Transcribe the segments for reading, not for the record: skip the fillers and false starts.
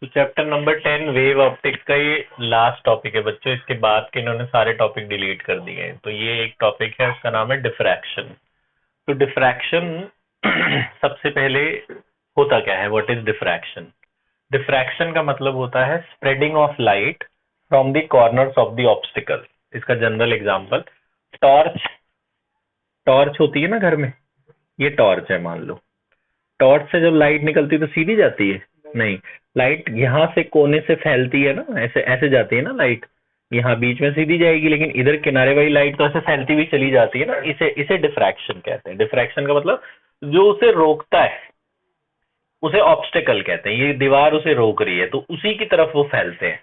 तो chapter number 10 wave optics का ये लास्ट टॉपिक है बच्चों। इसके बाद के इन्होंने सारे टॉपिक डिलीट कर दिए हैं। तो ये एक टॉपिक है, उसका नाम है डिफ्रैक्शन। तो डिफ्रैक्शन सबसे पहले होता क्या है, व्हाट इज डिफ्रैक्शन? डिफ्रैक्शन का मतलब होता है spreading of light from the corners of the obstacle. इसका जनरल एग्जांपल टॉर्च, टॉर्च होती है ना घर में, ये टॉर्च है मान लो। टॉर्च से जब लाइट निकलती है तो सीधी जाती है? नहीं, लाइट यहाँ से कोने से फैलती है ना, ऐसे ऐसे जाती है ना लाइट, यहाँ बीच में सीधी जाएगी, लेकिन इधर किनारे वाली लाइट तो ऐसे फैलती हुई चली जाती है ना। इसे इसे डिफ्रैक्शन कहते हैं। डिफ्रैक्शन का मतलब जो उसे रोकता है उसे ऑब्स्टिकल कहते हैं। ये दीवार उसे रोक रही है तो उसी की तरफ वो फैलते हैं,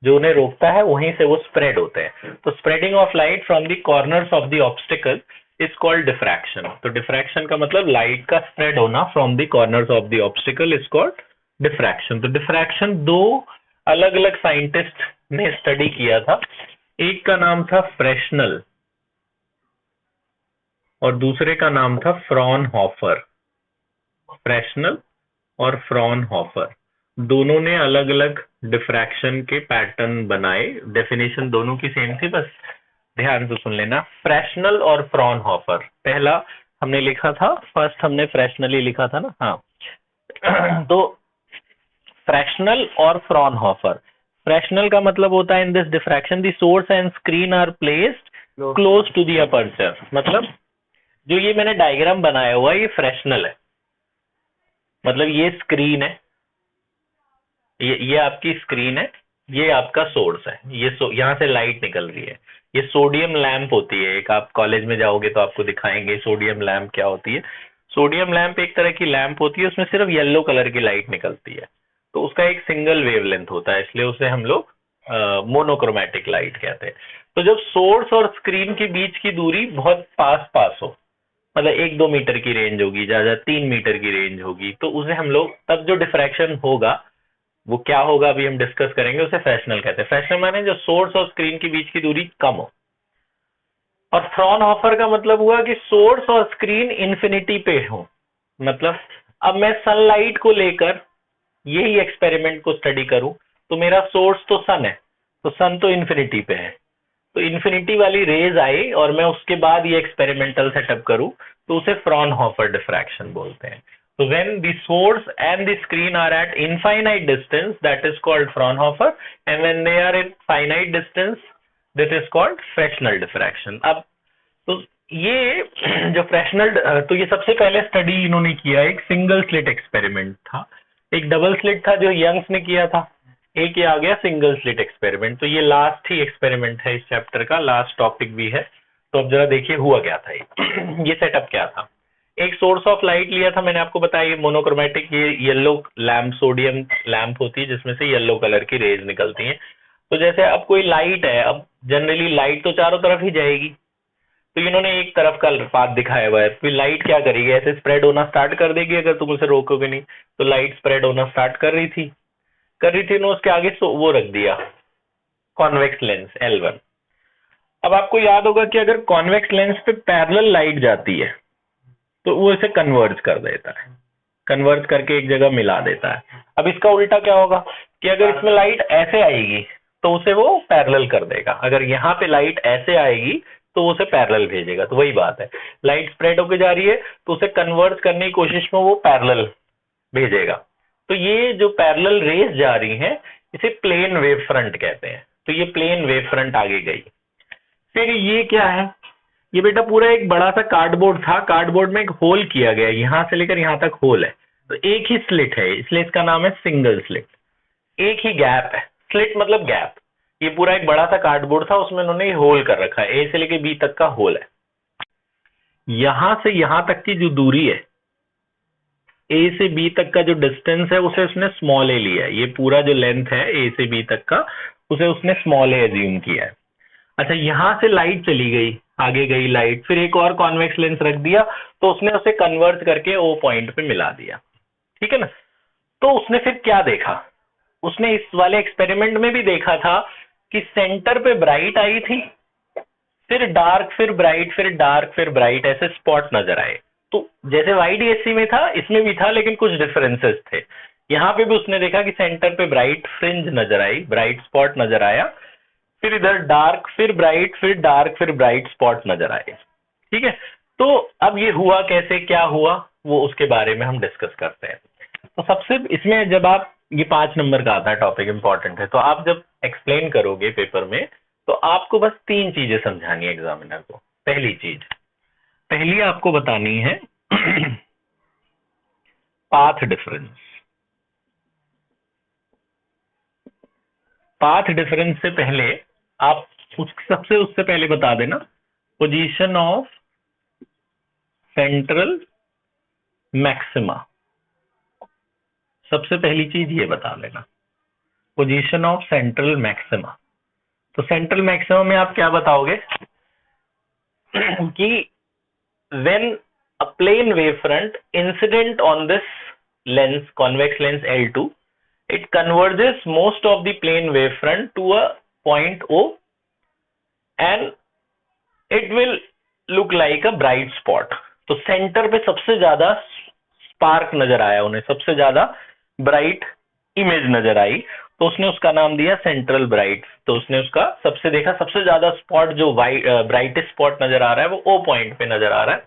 जो उन्हें रोकता है वहीं से वो स्प्रेड होते हैं। तो spreading of light from the corners of the obstacle is called diffraction. तो डिफ्रैक्शन का मतलब लाइट का स्प्रेड होना from the corners of the obstacle is called diffraction. तो डिफ्रैक्शन दो अलग अलग साइंटिस्ट ने स्टडी किया था। एक का नाम था फ्रेशनल और दूसरे का नाम था फ्रॉनहोफर। फ्रेशनल और फ्रॉनहोफर दोनों ने अलग अलग डिफ्रैक्शन के पैटर्न बनाए। डेफिनेशन दोनों की सेम थी, बस ध्यान से सुन लेना। फ्रेशनल और फ्रॉनहोफर, पहला हमने लिखा था, फर्स्ट हमने फ्रेशनल ही लिखा था ना, हाँ। तो फ्रेशनल और फ्रॉनहोफर, फ्रेशनल का मतलब होता है in this diffraction the source and screen are placed close to the aperture. मतलब जो ये मैंने डायग्राम बनाया हुआ है ये फ्रेशनल है, मतलब ये स्क्रीन है, ये आपकी स्क्रीन है, ये आपका सोर्स है, यहाँ से लाइट निकल रही है। ये सोडियम लैंप होती है, एक आप कॉलेज में जाओगे तो आपको दिखाएंगे सोडियम लैंप क्या होती है। सोडियम लैंप एक तरह की लैंप होती है, उसमें सिर्फ येलो कलर की लाइट निकलती है, तो उसका एक सिंगल वेवलेंथ होता है, इसलिए उसे हम लोग मोनोक्रोमैटिक लाइट कहते हैं। तो जब सोर्स और स्क्रीन के बीच की दूरी बहुत पास पास हो, मतलब 1-2 मीटर की रेंज होगी, ज्यादा 3 मीटर की रेंज होगी, तो उसे हम लोग, तब जो डिफ्रैक्शन होगा वो क्या होगा अभी हम डिस्कस करेंगे, उसे फ्रेशनल कहते हैं। फ्रेशनल माने जो सोर्स और स्क्रीन के बीच की दूरी कम हो। और फ्रॉनहोफर का मतलब हुआ कि सोर्स और स्क्रीन इंफिनिटी पे हो। मतलब अब मैं सनलाइट को लेकर यही एक्सपेरिमेंट को स्टडी करूं तो मेरा सोर्स तो सन है, तो सन तो इंफिनिटी पे है, तो इंफिनिटी वाली रेज आए और मैं उसके बाद ये एक्सपेरिमेंटल सेटअप करूं तो उसे फ्रॉनहोफर डिफ्रैक्शन बोलते हैं। So when the source and the screen are at infinite distance, that is called Fraunhofer, and when they are in finite distance, that is called Fresnel diffraction. अब तो ये जो Fresnel, तो ये सबसे पहले स्टडी इन्होंने किया, एक सिंगल स्लिट एक्सपेरिमेंट था, एक डबल स्लिट था जो यंग्स ने किया था, एक ये आ गया सिंगल स्लिट एक्सपेरिमेंट। तो ये लास्ट ही एक्सपेरिमेंट है इस चैप्टर का, लास्ट टॉपिक भी है। तो अब जरा देखिए हुआ क्या था ये सेटअप क्या था। एक सोर्स ऑफ लाइट लिया था, मैंने आपको बताया ये मोनोक्रोमैटिक, ये येलो लैंप, सोडियम लैंप होती है जिसमें से येलो कलर की रेज निकलती हैं। तो जैसे अब कोई लाइट है, अब जनरली लाइट तो चारों तरफ ही जाएगी, तो इन्होंने एक तरफ का पाथ दिखाया हुआ है, फिर लाइट क्या करेगी, ऐसे स्प्रेड होना स्टार्ट कर देगी अगर तुम उसे रोकोगे नहीं। तो लाइट स्प्रेड होना स्टार्ट कर रही थी ना, उसके आगे वो रख दिया कॉन्वेक्स लेंस L1। अब आपको याद होगा कि अगर कॉन्वेक्स लेंस पे पैरेलल लाइट जाती है तो वो इसे कन्वर्ज कर देता है, कन्वर्ज करके एक जगह मिला देता है। अब इसका उल्टा क्या होगा कि अगर इसमें लाइट ऐसे आएगी तो उसे वो पैरेलल कर देगा, अगर यहाँ पे लाइट ऐसे आएगी तो उसे पैरेलल भेजेगा। तो वही बात है, लाइट स्प्रेड होके जा रही है तो उसे कन्वर्ज करने की कोशिश में वो पैरेलल भेजेगा। तो ये जो पैरेलल रेज जा रही हैं इसे प्लेन वेव फ्रंट कहते हैं। तो ये प्लेन वेव फ्रंट आगे गई। फिर ये क्या है, ये बेटा पूरा एक बड़ा सा कार्डबोर्ड था, कार्डबोर्ड में एक होल किया गया, यहां से लेकर यहां तक होल है, तो एक ही स्लिट है, इसलिए इसका नाम है सिंगल स्लिट। एक ही गैप है, स्लिट मतलब गैप। ये पूरा एक बड़ा सा कार्डबोर्ड था, उसमें उन्होंने होल कर रखा है, ए से लेकर बी तक का होल है। यहां से यहां तक की जो दूरी है, ए से बी तक का जो डिस्टेंस है उसे उसने स्मॉल ए लिया है। ये पूरा जो लेंथ है ए से बी तक का, उसे उसने स्मॉल ए एज्यूम किया है। अच्छा, यहां से लाइट चली गई, आगे गई लाइट, फिर एक और कॉन्वेक्स लेंस रख दिया तो उसने उसे कन्वर्ज करके ओ पॉइंट पे मिला दिया, ठीक है ना। तो उसने फिर क्या देखा, उसने इस वाले एक्सपेरिमेंट में भी देखा था कि सेंटर पे ब्राइट आई थी, फिर डार्क, फिर ब्राइट, फिर डार्क, फिर ब्राइट, ऐसे स्पॉट नजर आए। तो जैसे YDSC में था इसमें भी था, लेकिन कुछ डिफरेंसेस थे। यहाँ पे भी उसने देखा कि सेंटर पे ब्राइट फ्रिंज नजर आई, ब्राइट स्पॉट नजर आया, फिर इधर डार्क, फिर ब्राइट, फिर डार्क, फिर ब्राइट स्पॉट नजर आए। ठीक है, तो अब ये हुआ कैसे, क्या हुआ, वो उसके बारे में हम डिस्कस करते हैं। तो सबसे इसमें जब आप, ये 5 नंबर का आता है टॉपिक, इंपॉर्टेंट है, तो आप जब एक्सप्लेन करोगे पेपर में तो आपको बस 3 चीजें समझानी है एग्जामिनर को। पहली आपको बतानी है पाथ डिफरेंस। पाथ डिफरेंस से पहले आप उससे पहले बता देना पोजीशन ऑफ सेंट्रल मैक्सिमा। सबसे पहली चीज ये बता लेना, पोजीशन ऑफ सेंट्रल मैक्सिमा। तो सेंट्रल मैक्सिमा में आप क्या बताओगे कि when a plane wavefront incident on this lens, convex lens L2, it converges most of the plane wavefront to a point O and it will look like a bright spot। तो centre पे सबसे ज्यादा spark नजर आया उन्हें, सबसे ज्यादा bright image नजर आई, तो उसने उसका नाम दिया सेंट्रल ब्राइट। तो उसने उसका सबसे देखा, सबसे ज्यादा स्पॉट जो ब्राइटेस्ट स्पॉट नजर आ रहा है वो ओ पॉइंट पे नजर आ रहा है,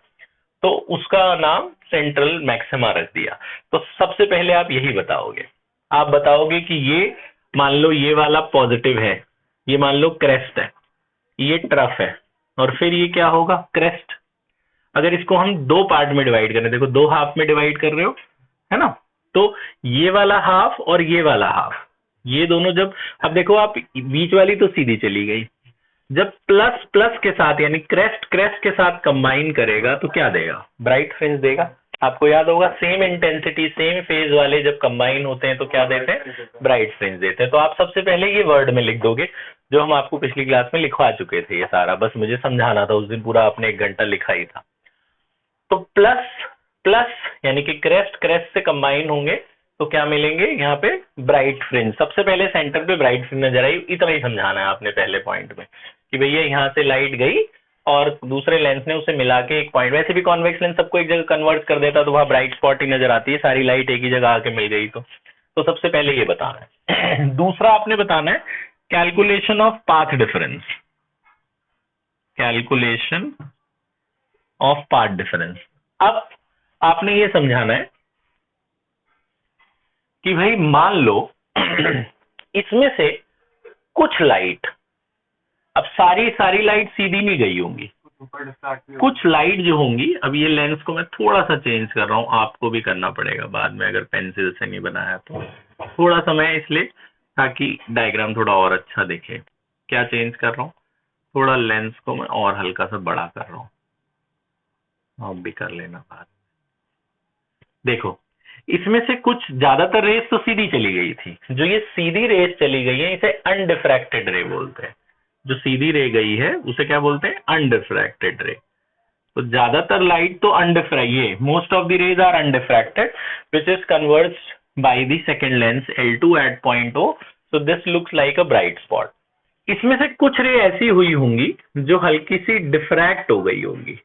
तो उसका नाम सेंट्रल मैक्सिमा रख दिया। तो सबसे पहले आप यही बताओगे, आप बताओगे कि ये मान लो ये वाला पॉजिटिव है, ये मान लो क्रेस्ट है, ये ट्रफ है, और फिर ये क्या होगा, क्रेस्ट। अगर इसको हम 2 पार्ट में डिवाइड करें, देखो 2 हाफ में डिवाइड कर रहे हो, है ना, तो ये वाला हाफ और ये वाला हाफ, ये दोनों जब, अब देखो आप बीच वाली तो सीधी चली गई, जब प्लस प्लस के साथ यानी क्रेस्ट क्रेस्ट के साथ कंबाइन करेगा तो क्या देगा, ब्राइट फ्रिंज देगा। आपको याद होगा सेम इंटेंसिटी सेम फेज वाले जब कंबाइन होते हैं तो क्या देते हैं, ब्राइट फ्रिंज देते हैं। तो आप सबसे पहले ये वर्ड में लिख दोगे जो हम आपको पिछली क्लास में लिखवा चुके थे, ये सारा बस मुझे समझाना था, उस दिन पूरा आपने 1 घंटा लिखा ही था। तो प्लस प्लस यानी कि क्रेस्ट क्रेस्ट से कंबाइन होंगे तो क्या मिलेंगे यहाँ पे, ब्राइट फ्रिंज। सबसे पहले सेंटर पे ब्राइट फ्रिंज नजर आई, इतना ही समझाना है आपने पहले पॉइंट में कि भैया यहाँ से लाइट गई और दूसरे लेंस ने उसे मिला के एक पॉइंट, वैसे भी कॉन्वेक्स लेंस सबको एक जगह कन्वर्ट कर देता तो वहां ब्राइट स्पॉट ही नजर आती है, सारी लाइट एक ही जगह आके मिल गई। तो सबसे पहले ये बताना है। दूसरा आपने बताना है calculation of path difference, calculation of path difference. अब आपने ये समझाना है कि भाई मान लो इसमें से कुछ लाइट, अब सारी लाइट सीधी नहीं गई होंगी, कुछ लाइट जो होंगी, अब ये लेंस को मैं थोड़ा सा चेंज कर रहा हूं, आपको भी करना पड़ेगा बाद में अगर पेंसिल से नहीं बनाया तो, थोड़ा सा मैं इसलिए ताकि डायग्राम थोड़ा और अच्छा दिखे। क्या चेंज कर रहा हूँ, थोड़ा लेंस को मैं और हल्का सा बड़ा कर रहा हूँ, आप भी कर लेना बाद। देखो इसमें से कुछ ज्यादातर रेस तो सीधी चली गई थी, जो ये सीधी रेस चली गई है इसे अनडिफ्रैक्टेड रे बोलते हैं। जो सीधी रे गई है उसे क्या बोलते हैं, अनडिफ्रैक्टेड रे। तो ज्यादातर लाइट तो ये most of the rays are undiffracted which is converged by the second lens L2 at point O, so this looks like a bright spot. इसमें से कुछ रे ऐसी हुई होंगी जो हल्की सी डिफ्रैक्ट हो गई होंगी,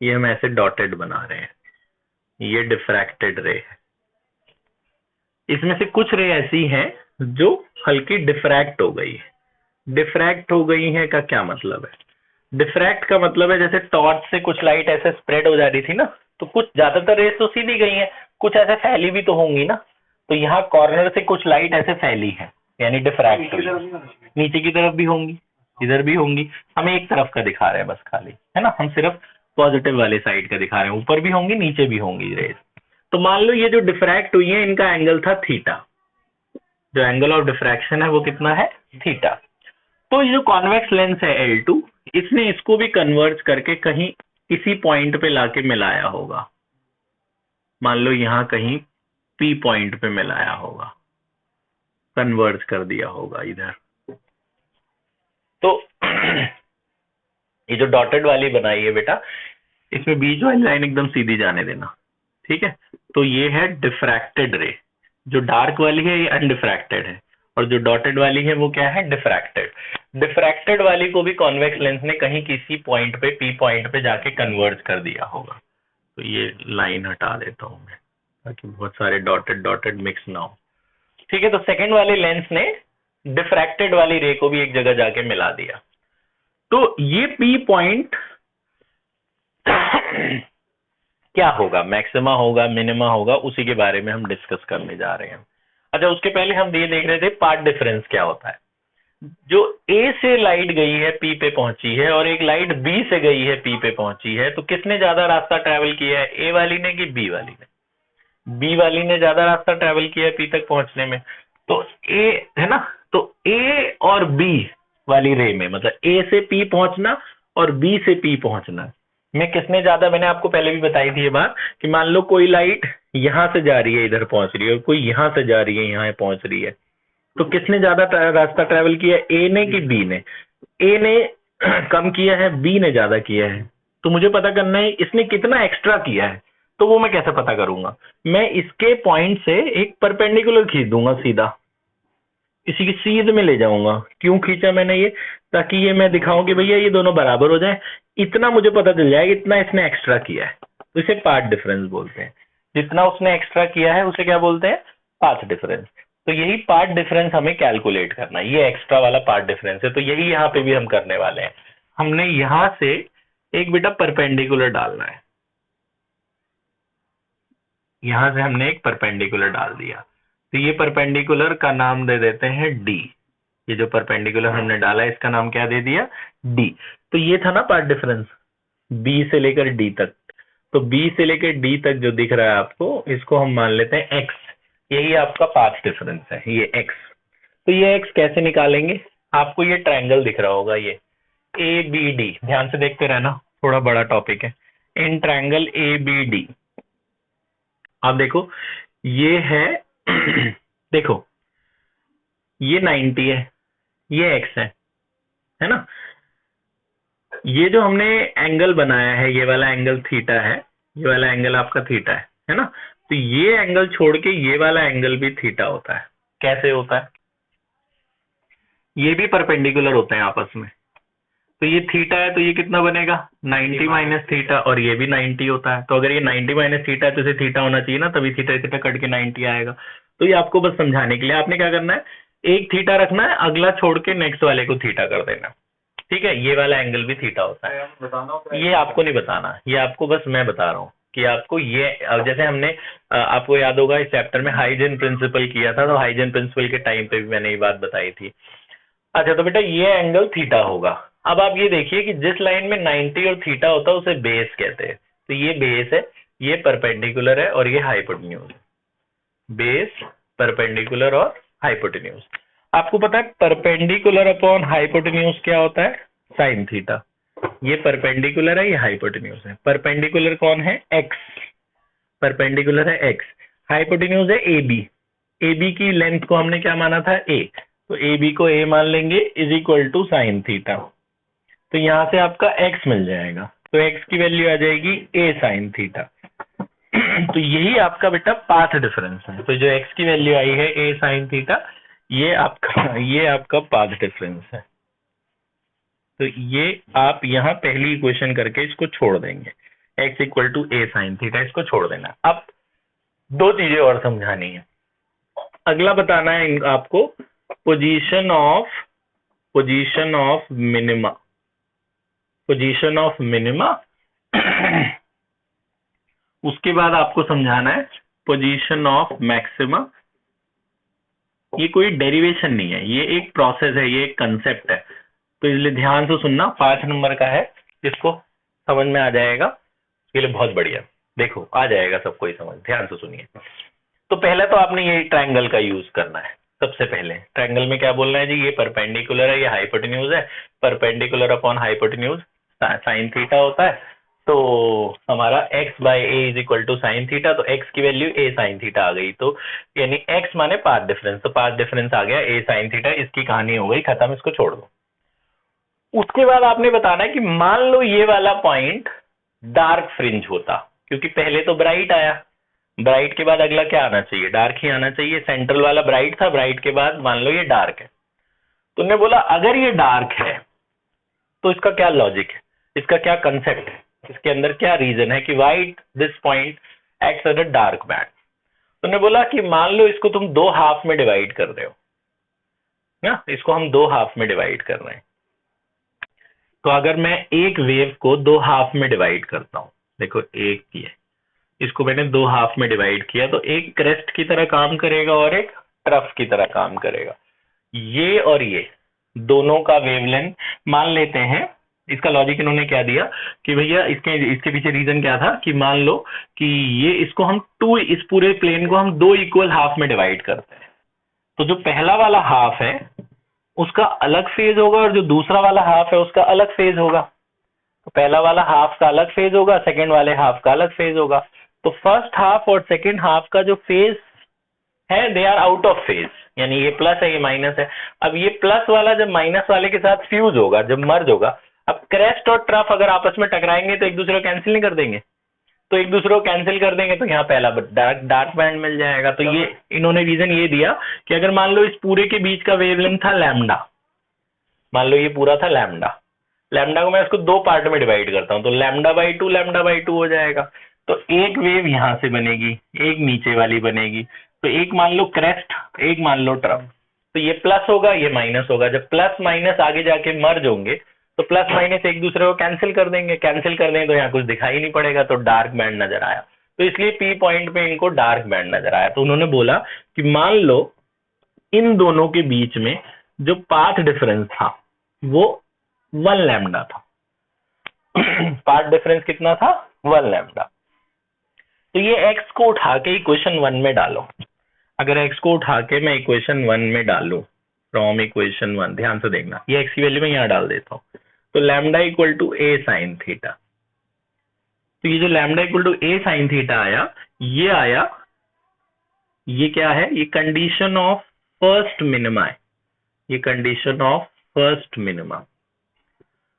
ये हम ऐसे डॉटेड बना रहे हैं, ये डिफ्रैक्टेड रे है। इसमें से कुछ रे ऐसी हैं जो हल्की डिफ्रैक्ट हो गई है। डिफ्रैक्ट हो गई है का क्या मतलब है, डिफ्रैक्ट का मतलब है जैसे टॉर्च से कुछ लाइट ऐसे स्प्रेड हो जा रही थी ना, तो कुछ ज्यादातर रेस तो सीधी गई है, कुछ ऐसे फैली भी तो होंगी ना, तो यहाँ कॉर्नर से कुछ लाइट ऐसे फैली है यानी डिफ्रैक्ट हुई, नीचे की तरफ भी होंगी, इधर भी होंगी, हम एक तरफ का दिखा रहे हैं बस खाली, है ना, हम सिर्फ पॉजिटिव वाले साइड का दिखा रहे हैं, ऊपर भी होंगी नीचे भी होंगी रेस। तो मान लो ये जो डिफ्रैक्ट हुई है इनका एंगल था थीटा, जो एंगल ऑफ डिफ्रैक्शन है वो कितना है, थीटा। तो ये जो कॉन्वेक्स लेंस है L2, इसने इसको भी कन्वर्ज करके कहीं किसी पॉइंट पे लाके मिलाया होगा, मान लो यहाँ कहीं P पॉइंट पे मिलाया होगा, कन्वर्ज कर दिया होगा इधर। तो ये जो डॉटेड वाली बनाई है बेटा, इसमें बीच वाली लाइन एकदम सीधी जाने देना, ठीक है। तो ये है डिफ्रैक्टेड रे, जो डार्क वाली है ये अनडिफ्रैक्टेड है, और जो डॉटेड वाली है वो क्या है, डिफ्रैक्टेड। डिफ्रैक्टेड वाली को भी कॉन्वेक्स लेंस ने कहीं किसी पॉइंट पे P पॉइंट पे जाके कन्वर्ज कर दिया होगा। तो ये लाइन हटा देता हूं मैं, ताकि बहुत सारे डॉटेड डॉटेड मिक्स ना हो। ठीक है, तो सेकंड वाले लेंस ने डिफ्रैक्टेड वाली रे को भी एक जगह जाके मिला दिया। तो ये पी पॉइंट क्या होगा, मैक्सिमा होगा, मिनिमा होगा, उसी के बारे में हम डिस्कस करने जा रहे हैं। अच्छा, उसके पहले हम ये देख रहे थे पाथ डिफरेंस क्या होता है। जो ए से लाइट गई है पी पे पहुंची है और एक लाइट बी से गई है पी पे पहुंची है, तो किसने ज्यादा रास्ता ट्रैवल किया है, ए वाली ने कि बी वाली ने? बी वाली ने ज्यादा रास्ता ट्रैवल किया है पी तक पहुंचने में। तो ए है ना, तो ए और बी वाली रे में, मतलब ए से पी पहुंचना और बी से पी पहुंचना में किसने ज्यादा, मैंने आपको पहले भी बताई थी ये बात कि मान लो कोई लाइट यहां से जा रही है इधर पहुंच रही है और कोई यहां से जा रही है यहां पहुंच रही है, तो किसने ज्यादा रास्ता ट्रैवल किया, ए ने कि बी ने? ए ने कम किया है, बी ने ज्यादा किया है। तो मुझे पता करना है इसने कितना एक्स्ट्रा किया है। तो वो मैं कैसे पता करूंगा, मैं इसके पॉइंट से एक परपेंडिकुलर खींच दूंगा सीधा, इसी की सीध में ले जाऊंगा। क्यों खींचा मैंने ये, ताकि ये मैं दिखाऊं कि भैया ये दोनों बराबर हो जाए, इतना मुझे पता चल जाएगा इतना इसने एक्स्ट्रा किया है। तो इसे पाथ डिफरेंस बोलते हैं। जितना उसने एक्स्ट्रा किया है उसे क्या बोलते हैं, पाथ डिफरेंस। तो यही पाथ डिफरेंस हमें कैलकुलेट करना है, ये एक्स्ट्रा वाला पाथ डिफरेंस है। तो यही यहाँ पे भी हम करने वाले हैं। हमने यहां से एक बेटा परपेंडिकुलर डालना है, यहां से हमने एक परपेंडिकुलर डाल दिया, तो ये परपेंडिकुलर का नाम दे देते हैं डी। ये जो परपेंडिकुलर हमने डाला है इसका नाम क्या दे दिया, डी। तो ये था ना पाथ डिफरेंस बी से लेकर डी तक। तो बी से लेकर डी तक जो दिख रहा है आपको, इसको हम मान लेते हैं एक्स, यही आपका पाथ डिफरेंस है, ये एक्स। तो ये एक्स कैसे निकालेंगे, आपको ये ट्रायंगल दिख रहा होगा, ये ए बी डी, ध्यान से देखते रहना, थोड़ा बड़ा टॉपिक है। In triangle A B D आप देखो ये है देखो ये 90 है, ये एक्स है ना। ये जो हमने एंगल बनाया है, ये वाला एंगल थीटा है, ये वाला एंगल आपका थीटा है ना। तो ये एंगल छोड़ के ये वाला एंगल भी थीटा होता है। कैसे होता है, ये भी परपेंडिकुलर होते हैं आपस में। तो ये थीटा है तो ये कितना बनेगा 90 माइनस थीटा, और ये भी 90 होता है। तो अगर ये 90 माइनस थीटा है तो इसे थीटा होना चाहिए ना, तभी थीटा थीटा कट के 90 आएगा। तो ये आपको बस समझाने के लिए आपने क्या करना है, एक थीटा रखना है, अगला छोड़ के नेक्स्ट वाले को थीटा कर देना। ठीक है, ये वाला एंगल भी थीटा होता है। ये आपको नहीं बताना, ये आपको बस मैं बता रहा हूँ कि आपको ये, जैसे हमने आपको याद होगा इस चैप्टर में हाइजेन प्रिंसिपल किया था, तो हाइजेन प्रिंसिपल के टाइम पे भी मैंने ये बात बताई थी। अच्छा, तो बेटा ये एंगल थीटा होगा। अब आप ये देखिए कि जिस लाइन में 90 और थीटा होता है उसे बेस कहते हैं। तो ये बेस है, ये परपेंडिकुलर है और ये हाइपोटेन्यूज। बेस, परपेंडिकुलर और हाइपोटेन्यूज। आपको पता है परपेंडिकुलर अपॉन हाइपोटेन्यूज क्या होता है, साइन थीटा। ये परपेंडिकुलर है, ये हाइपोटेन्यूज है। परपेंडिकुलर कौन है, एक्स, परपेंडिकुलर है एक्स। हाइपोटेन्यूज है ए बी, ए बी की लेंथ को हमने क्या माना था, ए। तो ए बी को ए मान लेंगे is equal to sine theta. तो यहां से आपका एक्स मिल जाएगा, तो एक्स की वैल्यू आ जाएगी ए साइन थीटा। तो यही आपका बेटा पाथ डिफरेंस है। तो जो एक्स की वैल्यू आई है ए साइन थीटा, ये आपका पाथ डिफरेंस है। तो ये आप यहाँ पहली इक्वेशन करके इसको छोड़ देंगे, X equal to A sine theta, इसको छोड़ देना। अब दो चीजें और समझानी है। अगला बताना है आपको position of minima, position of minima. उसके बाद आपको समझाना है पोजीशन ऑफ मैक्सिमा। ये कोई डेरिवेशन नहीं है, ये एक प्रोसेस है, ये एक कंसेप्ट है। तो इसलिए ध्यान से सुनना, 5 नंबर का है, जिसको समझ में आ जाएगा उसके लिए बहुत बढ़िया। देखो आ जाएगा सबको ही समझ, ध्यान से सुनिए। तो पहले तो आपने ये ट्रायंगल का यूज करना है। सबसे पहले ट्रायंगल में क्या बोलना है जी, ये परपेंडिकुलर है, ये हाइपोटेन्यूज है। Perpendicular upon hypotenuse sine theta होता है। तो हमारा x by A is equal to sine theta, तो x की वैल्यू a साइन थीटा आ गई। तो यानी x माने पाथ डिफरेंस, तो पाथ डिफरेंस आ गया a साइन थीटा। इसकी कहानी हो गई खत्म, इसको छोड़ दो। उसके बाद आपने बताना है कि मान लो ये वाला पॉइंट डार्क फ्रिंज होता, क्योंकि पहले तो ब्राइट आया, ब्राइट के बाद अगला क्या आना चाहिए, डार्क ही आना चाहिए। सेंट्रल वाला ब्राइट था, ब्राइट के बाद मान लो ये डार्क है। तुमने बोला अगर ये डार्क है तो इसका क्या लॉजिक है, इसका क्या कंसेप्ट है, इसके अंदर क्या रीजन है कि why this point acts as a dark band. तुमने बोला कि मान लो इसको तुम 2 हाफ में डिवाइड कर रहे हो ना, इसको हम 2 हाफ में डिवाइड कर रहे हैं। तो अगर मैं एक वेव को 2 हाफ में डिवाइड करता हूं, देखो एक की है, इसको मैंने 2 हाफ में डिवाइड किया, तो एक क्रेस्ट की तरह काम करेगा और एक ट्रफ की तरह काम करेगा। ये और ये दोनों का वेवलेंथ मान लेते हैं। इसका लॉजिक इन्होंने क्या दिया कि भैया इसके पीछे रीजन क्या था कि मान लो कि ये इसको हम इस पूरे प्लेन को हम 2 इक्वल हाफ में डिवाइड करते हैं, तो जो पहला वाला हाफ है उसका अलग फेज होगा और जो दूसरा वाला हाफ है उसका अलग फेज होगा। तो पहला वाला हाफ का अलग फेज होगा, सेकेंड वाले हाफ का अलग फेज होगा। तो फर्स्ट हाफ और सेकेंड हाफ का जो फेज है they are out of phase, यानी ये प्लस है ये माइनस है। अब ये प्लस वाला जब माइनस वाले के साथ फ्यूज होगा, जब मर्ज होगा, अब क्रेस्ट और ट्रफ अगर आपस में टकराएंगे तो एक दूसरे को कैंसिल नहीं कर देंगे, तो एक दूसरे को कैंसिल कर देंगे तो यहाँ पहला डार्क बैंड मिल जाएगा। तो ये इन्होंने रीजन ये दिया कि अगर मान लो इस पूरे के बीच का वेवलेंथ था लैम्डा, मान लो ये पूरा था लैम्डा, लैम्डा को मैं इसको 2 पार्ट में डिवाइड करता हूँ, तो लैम्डा/2 हो जाएगा। तो एक वेव यहां से बनेगी, एक नीचे वाली बनेगी, तो एक मान लो क्रेस्ट, एक मान लो ट्रफ। तो ये प्लस होगा ये माइनस होगा, जब प्लस माइनस आगे जाके मर्ज होंगे तो प्लस माइनस एक दूसरे को कैंसिल कर देंगे, तो यहाँ कुछ दिखाई नहीं पड़ेगा, तो डार्क बैंड नजर आया। तो इसलिए पी पॉइंट पे इनको डार्क बैंड नजर आया। तो उन्होंने बोला कि मान लो इन दोनों के बीच में जो पाथ डिफरेंस था वो 1 लैम्डा था। पाथ डिफरेंस कितना था? 1 लैम्डा। तो ये x को उठा के इक्वेशन 1 में डालो। अगर x को उठा के मैं इक्वेशन 1 में डालू, फ्रॉम इक्वेशन 1, ध्यान से देखना, ये x की वैल्यू मैं यहाँ डाल देता हूँ, तो lambda equal to a sin theta. तो ये जो lambda equal to a sin theta आया, ये आया, ये क्या है? ये कंडीशन ऑफ फर्स्ट मिनिमा है, ये कंडीशन ऑफ फर्स्ट मिनिमा।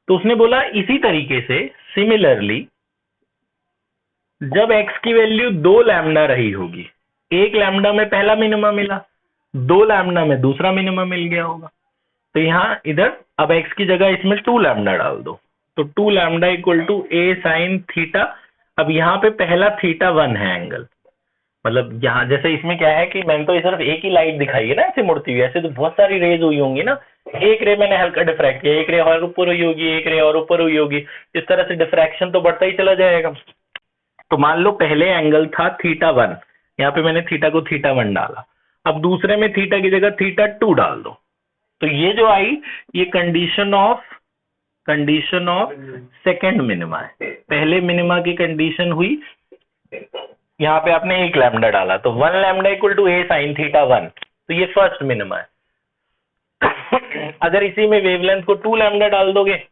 तो उसने बोला इसी तरीके से सिमिलरली जब x की वैल्यू 2 लैम्डा रही होगी, 1 लैम्डा में पहला मिनिमा मिला, 2 लैम्डा में दूसरा मिनिमा मिल गया होगा, तो यहाँ इधर अब x की जगह इसमें 2 लैम्डा डाल दो, तो 2 lambda equal to a sin theta. अब यहाँ पे पहला थीटा 1 है एंगल, मतलब यहाँ जैसे इसमें क्या है कि मैंने तो सिर्फ एक ही लाइट दिखाई है ना ऐसे मुड़ती हुई, ऐसे तो बहुत सारी रेज हुई होंगी ना, एक रे मैंने हल्का डिफ्रैक्ट किया, एक रे और ऊपर हुई होगी, एक रे और ऊपर हुई होगी, इस तरह से डिफ्रैक्शन तो बढ़ता ही चला जाएगा। तो मान लो पहले एंगल था थीटा 1, यहाँ पे मैंने थीटा को थीटा 1 डाला, अब दूसरे में थीटा की जगह थीटा 2 डाल दो, तो ये जो आई ये कंडीशन ऑफ सेकंड मिनिमा है। पहले मिनिमा की कंडीशन हुई, यहाँ पे आपने 1 लैम्डा डाला, तो 1 lambda equal to a sin theta 1, तो ये फर्स्ट मिनिमा है। अगर इसी में वेवलेंथ को 2 लैम्डा डाल दोगे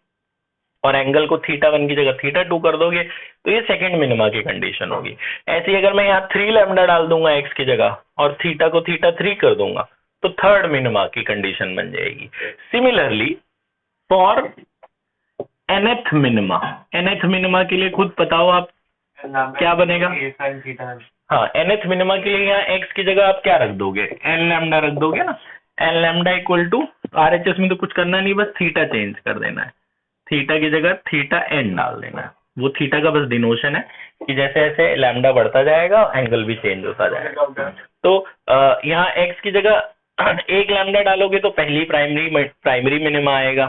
और एंगल को थीटा 1 की जगह थीटा 2 कर दोगे तो ये सेकंड मिनिमा की कंडीशन होगी। ऐसे ही अगर मैं यहाँ 3 लैम्डा डाल दूंगा x की जगह और थीटा को थीटा 3 कर दूंगा तो थर्ड मिनिमा की कंडीशन बन जाएगी। सिमिलरली फॉर nth मिनिमा के लिए खुद बताओ आप क्या बनेगा? हाँ, nth मिनिमा के लिए यहाँ x की जगह आप क्या रख दोगे? n लैम्डा रख दोगे ना। n lambda equal to RHS में तो कुछ करना नहीं, बस थीटा चेंज कर देना है, थीटा की जगह थीटा n डाल देना है। वो थीटा का बस डिनोशन है कि जैसे जैसे लैम्डा बढ़ता जाएगा एंगल भी चेंज होता जाएगा। तो यहाँ x की जगह 1 लैम्डा डालोगे तो पहली प्राइमरी मिनिमा आएगा,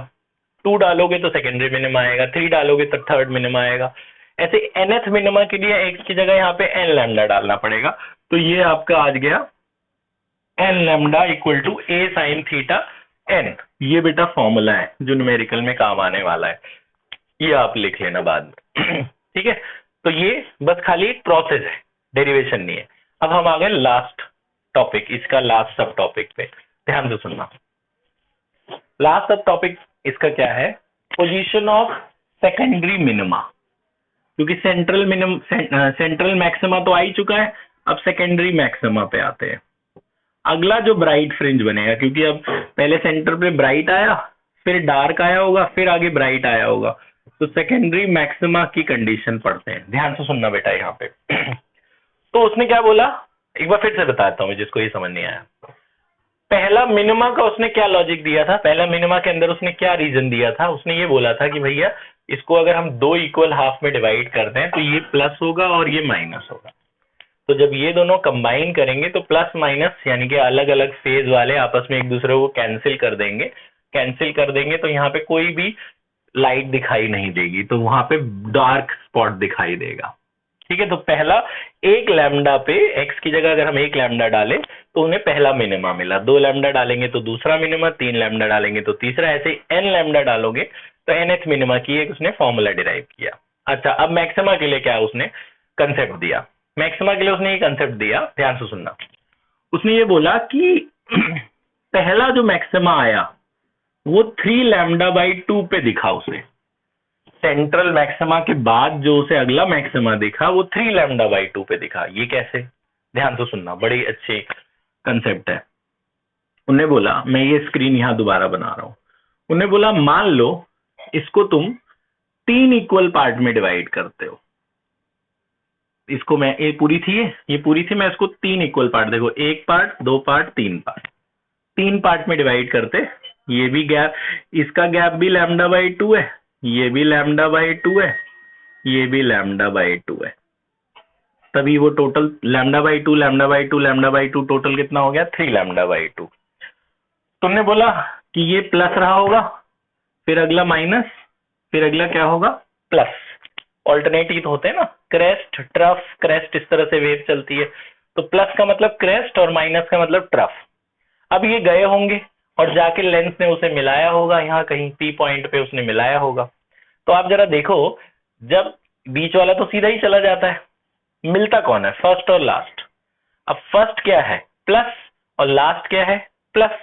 2 डालोगे तो सेकेंडरी मिनिमा आएगा, 3 डालोगे तो थर्ड मिनिमा आएगा। ऐसे nth मिनिमा के लिए x की जगह यहाँ पे n लैम्डा डालना पड़ेगा, तो ये आपका आ गया n lambda equal to a sin theta n। ये बेटा फॉर्मूला है जो न्यूमेरिकल में काम आने वाला है, ये आप लिख लेना बाद में। ठीक है, तो ये बस खाली एक प्रोसेस है, डेरिवेशन नहीं है। अब हम आ गए लास्ट टॉपिक, इसका लास्ट सब टॉपिक पे ध्यान से सुनना। लास्ट सब टॉपिक इसका क्या है? Position of secondary minima. क्योंकि सेंट्रल मैक्सिमा तो आ ही चुका है, अब सेकेंडरी मैक्सिमा पे आते हैं। अगला जो ब्राइट फ्रिंज बनेगा, क्योंकि अब पहले सेंटर पे ब्राइट आया, फिर डार्क आया होगा, फिर आगे ब्राइट आया होगा, तो सेकेंडरी मैक्सिमा की कंडीशन पढ़ते हैं। ध्यान से सुनना बेटा यहाँ पे। तो उसने क्या बोला, एक बार फिर से बताता हूँ जिसको ये समझ नहीं आया। पहला मिनिमा का उसने क्या लॉजिक दिया था, पहला मिनिमा के अंदर उसने क्या रीजन दिया था? उसने ये बोला था कि भैया इसको अगर हम 2 इक्वल हाफ में डिवाइड करते हैं तो ये प्लस होगा और ये माइनस होगा। तो जब ये दोनों कंबाइन करेंगे तो प्लस माइनस यानी कि अलग अलग फेज वाले आपस में एक दूसरे को कैंसिल कर देंगे, तो यहाँ पे कोई भी लाइट दिखाई नहीं देगी, तो वहां पे डार्क स्पॉट दिखाई देगा। ठीक है, तो पहला एक लैम्डा पे एक्स की जगह अगर हम एक लैम्डा डालें तो उन्हें पहला मिनिमा मिला, 2 लैम्डा डालेंगे तो दूसरा मिनिमा, 3 लैम्डा डालेंगे तो तीसरा, ऐसे एन लैम्डा डालोगे तो nth मिनिमा की एक उसने फॉर्मूला डिराइव किया। अच्छा, अब मैक्सिमा के लिए क्या उसने कंसेप्ट दिया, मैक्सिमा के लिए उसने ये कंसेप्ट दिया, ध्यान से सुनना। उसने ये बोला कि पहला जो मैक्सिमा आया वो 3 लैम्डा बाई 2 पे दिखा उसे, सेंट्रल मैक्सिमा के बाद जो उसे अगला मैक्सिमा दिखा वो 3 लैम्डा बाई 2 पे दिखा। ये कैसे, ध्यान से सुनना, बड़ी अच्छी कंसेप्ट है। उन्हें बोला, मैं ये स्क्रीन यहां दोबारा बना रहा हूं, उन्हें बोला मान लो इसको तुम 3 इक्वल पार्ट में डिवाइड करते हो, इसको मैं ये पूरी थी मैं इसको 3 इक्वल पार्ट, देखो 1 पार्ट 2 पार्ट 3 पार्ट, 3 पार्ट में डिवाइड करते, ये भी गैप, इसका गैप भी लैम्डा बाई 2 है, ये भी लैम्डा बाई 2 है, ये भी लैम्डा बाई 2 है, तभी वो total lambda by 2 lambda by 2 lambda by 2 total कितना हो गया 3 लैम्डा बाई 2। तुमने बोला कि ये प्लस रहा होगा, फिर अगला माइनस, फिर अगला क्या होगा प्लस, ऑल्टरनेटिव होते हैं ना, क्रेस्ट ट्रफ, क्रेस्ट इस तरह से वेव चलती है, तो प्लस का मतलब क्रेस्ट और माइनस का मतलब ट्रफ। अब ये गए होंगे और जाके लेंस ने उसे मिलाया होगा, यहाँ कहीं पी पॉइंट पे उसने मिलाया होगा, तो आप जरा देखो, जब बीच वाला तो सीधा ही चला जाता है, मिलता कौन है, फर्स्ट और लास्ट। अब फर्स्ट क्या है प्लस और लास्ट क्या है प्लस,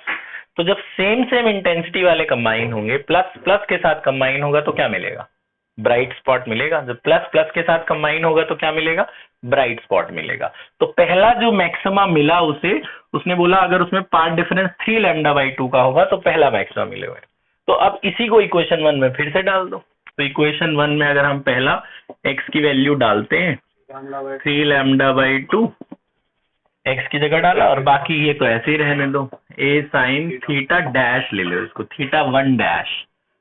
तो जब सेम इंटेंसिटी वाले कंबाइन होंगे, प्लस प्लस के साथ कंबाइन होगा तो क्या मिलेगा, ब्राइट स्पॉट मिलेगा। जब प्लस प्लस के साथ कंबाइन होगा तो क्या मिलेगा, ब्राइट स्पॉट मिलेगा। तो पहला जो मैक्सिमा मिला उसे, उसने बोला अगर उसमें पार्ट डिफरेंस 3 लैम्डा बाई 2 का होगा तो पहला मैक्सिमा मिलेगा। तो अब इसी को इक्वेशन 1 में फिर से डाल दो, तो इक्वेशन 1 में अगर हम पहला x की वैल्यू डालते हैं 3 लैम्डा बाई 2, एक्स की जगह डाला, और बाकी ये तो ऐसे ही रहने दो, ए साइन थीटा डैश ले लो इसको, थीटा 1 डैश,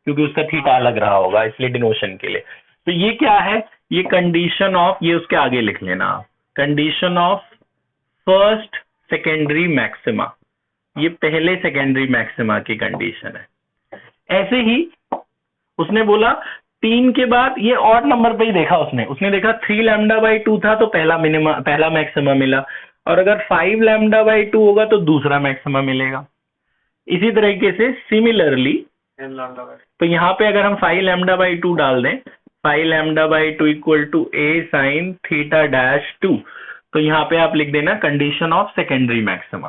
क्योंकि उसका थीटा अलग रहा होगा इसलिए डिनोशन के लिए। तो ये क्या है, ये कंडीशन ऑफ, ये उसके आगे लिख लेना आप, condition of first secondary maxima, ये पहले सेकेंडरी मैक्सिमा की कंडीशन है। ऐसे ही उसने बोला 3 के बाद ये ऑड नंबर पे ही देखा उसने देखा 3 लैम्डा बाई 2 था तो पहला मिनिमा, पहला मैक्सिमा मिला, और अगर 5 लैम्डा बाई 2 होगा तो दूसरा मैक्सिमा मिलेगा। इसी तरीके से सिमिलरली, तो यहाँ पे अगर हम 5 लैम्डा बाई 2 डाल दें, 5 lambda by 2 equal to A sine theta dash 2, तो यहाँ पे आप लिख देना कंडीशन ऑफ सेकेंडरी मैक्सिमा,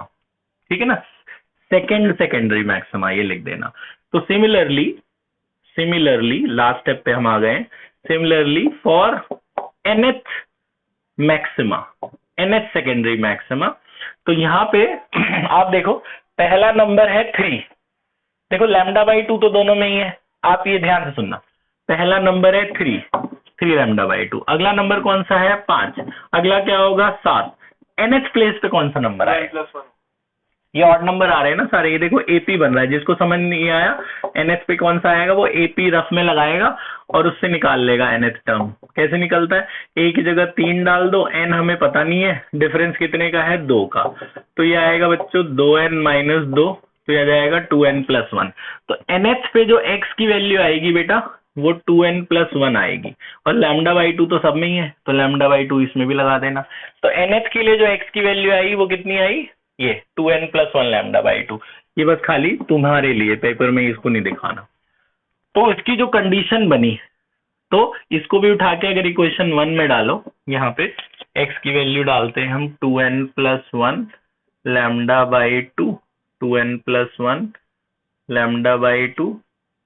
ठीक है ना, सेकेंडरी मैक्सिमा ये लिख देना। तो सिमिलरली लास्ट स्टेप पे हम आ गए, similarly for nth maxima, nth secondary maxima, तो यहाँ पे आप देखो पहला नंबर है 3, देखो लैम्डा बाई 2 तो दोनों में ही है, आप ये ध्यान से सुनना, पहला नंबर है 3 लैम्डा बाई 2, अगला नंबर कौन सा है 5, अगला क्या होगा 7, nth प्लेस पे कौन सा नंबर आएगा, ये ऑड नंबर आ रहे हैं ना सारे, ये देखो एपी बन रहा है, जिसको समझ नहीं आया एनएच पे कौन सा आएगा वो एपी रफ में लगाएगा और उससे निकाल लेगा एनएच टर्म। कैसे निकलता है, ए की जगह 3 डाल दो, एन हमें पता नहीं है, डिफरेंस कितने का है 2 का, तो ये आएगा बच्चों 2n माइनस 2, तो यह जाएगा 2n प्लस 1। तो एनएच पे जो x की वैल्यू आएगी बेटा वो 2n प्लस 1 आएगी, और लैम्डा बाई 2 तो सब में ही है तो लैम्डा बाई 2 इसमें भी लगा देना। तो एनएच के लिए जो x की वैल्यू आई वो कितनी आई, ये 2n प्लस 1 लैम्डा बाई 2, ये बस खाली तुम्हारे लिए, पेपर में इसको नहीं दिखाना। तो इसकी जो कंडीशन बनी, तो इसको भी उठा के अगर इक्वेशन 1 में डालो, यहाँ पे x की वैल्यू डालते हैं हम 2n plus 1 lambda by 2, 2n plus 1 lambda by 2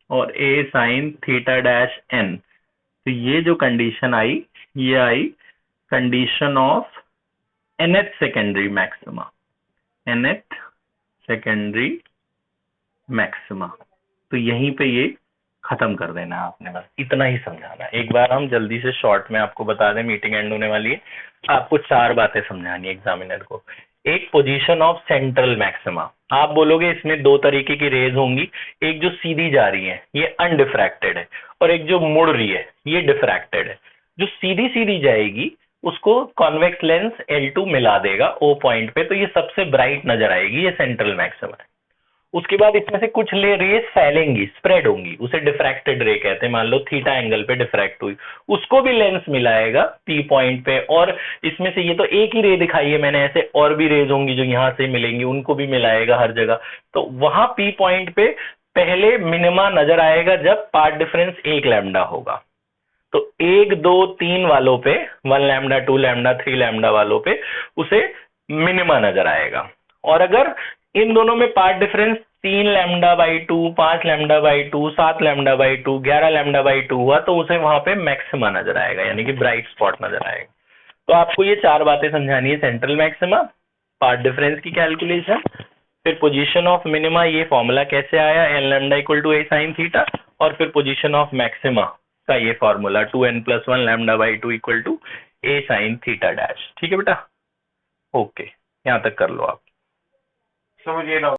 और a sine theta dash n, तो ये जो कंडीशन आई ये I condition of nth secondary maxima, nth secondary maxima. तो यहीं पे ये खत्म कर देना आपने, बस इतना ही समझाना। एक बार हम जल्दी से शॉर्ट में आपको बता दें, मीटिंग एंड होने वाली है, आपको 4 बातें समझानी है एग्जामिनर को। एक, पोजीशन ऑफ सेंट्रल मैक्सिमा, आप बोलोगे इसमें 2 तरीके की रेज होंगी, एक जो सीधी जा रही है ये अनडिफ्रैक्टेड है, और एक जो मुड़ रही है ये डिफ्रैक्टेड है। जो सीधी सीधी जाएगी उसको कॉन्वेक्स लेंस L2 मिला देगा O पॉइंट पे, तो ये सबसे ब्राइट नजर आएगी, ये सेंट्रल मैक्सिमा है। उसके बाद इसमें से कुछ रेज फैलेंगी, स्प्रेड होंगी, उसे डिफ्रैक्टेड रे कहते हैं। मान लो थीटा एंगल पे डिफ्रैक्ट हुई, उसको भी लेंस मिलाएगा P पॉइंट पे, और इसमें से ये तो एक ही रे दिखाई है मैंने, ऐसे और भी रेज होंगी जो यहाँ से मिलेंगी, उनको भी मिलाएगा हर जगह। तो वहां P पॉइंट पे पहले मिनिमा नजर आएगा जब पार्ट डिफरेंस 1 लैम्डा होगा। तो 1, 2, 3 वालों पे, 1 लैम्डा, 2 लैम्डा, 3 लैम्डा वालों पे उसे मिनिमा नजर आएगा। और अगर इन दोनों में path difference 3 lambda by 2, 5 lambda by 2, 7 lambda by 2, 11 lambda by 2 हुआ, तो उसे वहां पे मैक्सिमा नजर आएगा, यानी कि ब्राइट स्पॉट नजर आएगा। तो आपको ये 4 बातें समझानी है, सेंट्रल मैक्सिमा, पार्ट डिफरेंस की कैलकुलेशन, फिर पोजीशन ऑफ मिनिमा, ये फॉर्मूला कैसे आया, n lambda equal to A sine theta, और फिर पोजीशन ऑफ मैक्सिमा का ये formula 2n+1 lambda by 2 equal to A sine theta dash. ठीक है बेटा, ओके, यहाँ तक कर लो आप। समझिए ना।